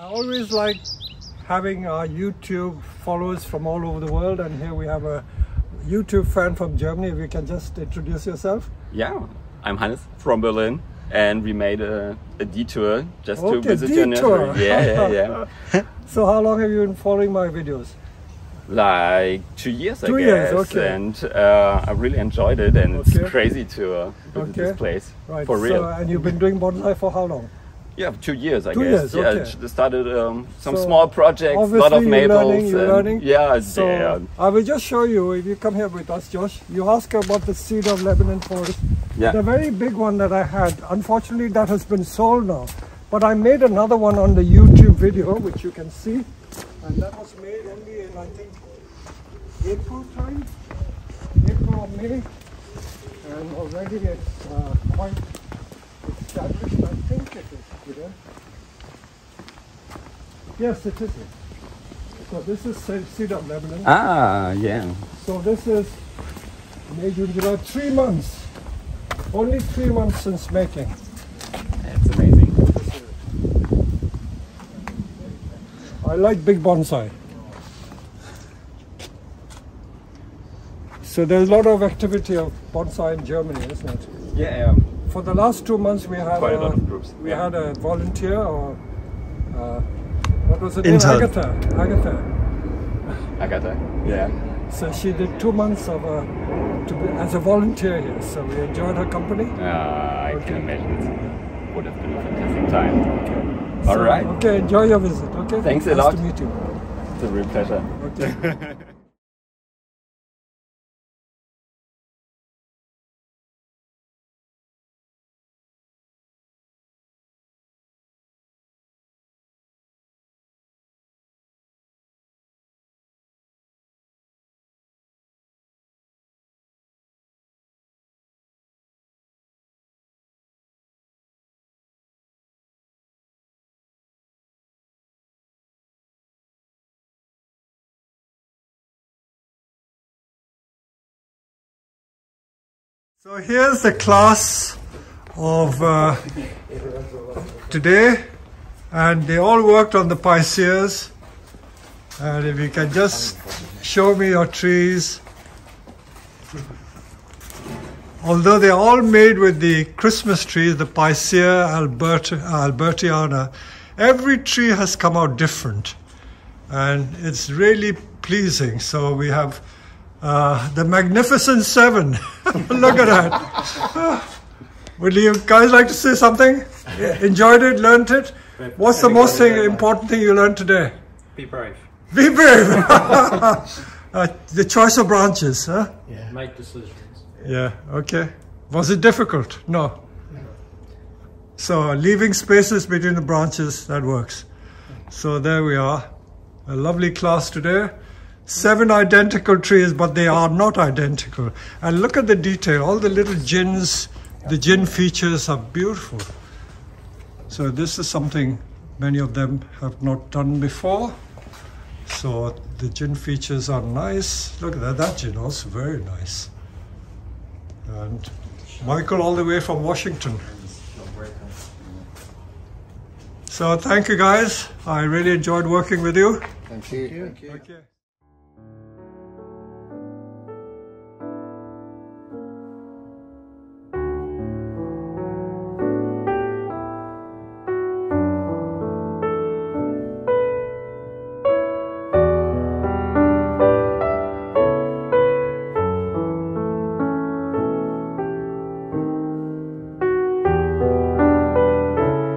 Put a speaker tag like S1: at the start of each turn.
S1: I always like having our YouTube followers from all over the world, and here we have a YouTube fan from Germany. If you can just introduce yourself.
S2: Yeah, I'm Hannes from Berlin, and we made a detour just to visit your nursery. Yeah.
S1: So how long have you been following my videos?
S2: Like 2 years, I guess.
S1: 2 years, okay.
S2: And I really enjoyed it, and it's crazy to visit this place.
S1: Right.
S2: For real.
S1: So, and you've been doing bonsai for how long?
S2: Yeah, 2 years, I
S1: 2
S2: guess.
S1: years, okay.
S2: Yeah, I started some small projects, a lot of maples.
S1: You're learning.
S2: Yeah,
S1: so I will just show you, if you come here with us, Josh, you ask about the seed of Lebanon forest.
S2: Yeah.
S1: The very big one that I had, unfortunately that has been sold now. But I made another one on the YouTube video, which you can see. And that was made only in, I think, April time, April or May. And already it's quite established, I think it is, you know. Yes, it is. So this is seed of Lebanon.
S2: Ah, yeah.
S1: So this is May, June, July, 3 months. Only 3 months since making.
S2: That's amazing.
S1: I like big bonsai. So there's a lot of activity of bonsai in Germany, isn't it?
S2: Yeah.
S1: For the last 2 months we had
S2: quite a lot of groups.
S1: We had a volunteer, or what was it?
S2: Intern.
S1: Agatha.
S2: Yeah.
S1: So she did 2 months of as a volunteer here. So we enjoyed her company.
S2: I can imagine it would have been a fantastic time.
S1: Okay.
S2: All right.
S1: Okay, enjoy your visit. Okay.
S2: Thanks a lot.
S1: Nice to meet you.
S2: It's a real pleasure.
S1: Okay. So here's the class of today, and they all worked on the Pisces. And if you can just show me your trees. Although they're all made with the Christmas trees, the Picea albertiana, every tree has come out different, and it's really pleasing. So we have the Magnificent Seven. Look at that. Would you guys like to say something? Enjoyed it, learned it? What's the most important thing you learned today?
S3: Be brave.
S1: Be brave. The choice of branches, huh?
S3: Yeah. Make decisions.
S1: Yeah, okay. Was it difficult? No. So leaving spaces between the branches, that works. So there we are. A lovely class today. 7 identical trees, but they are not identical. And look at the detail. All the little gins, the gin features are beautiful. So this is something many of them have not done before. So the gin features are nice. Look at that. That gin also very nice. And Michael all the way from Washington. So thank you guys. I really enjoyed working with you.
S4: Thank you.
S1: Okay.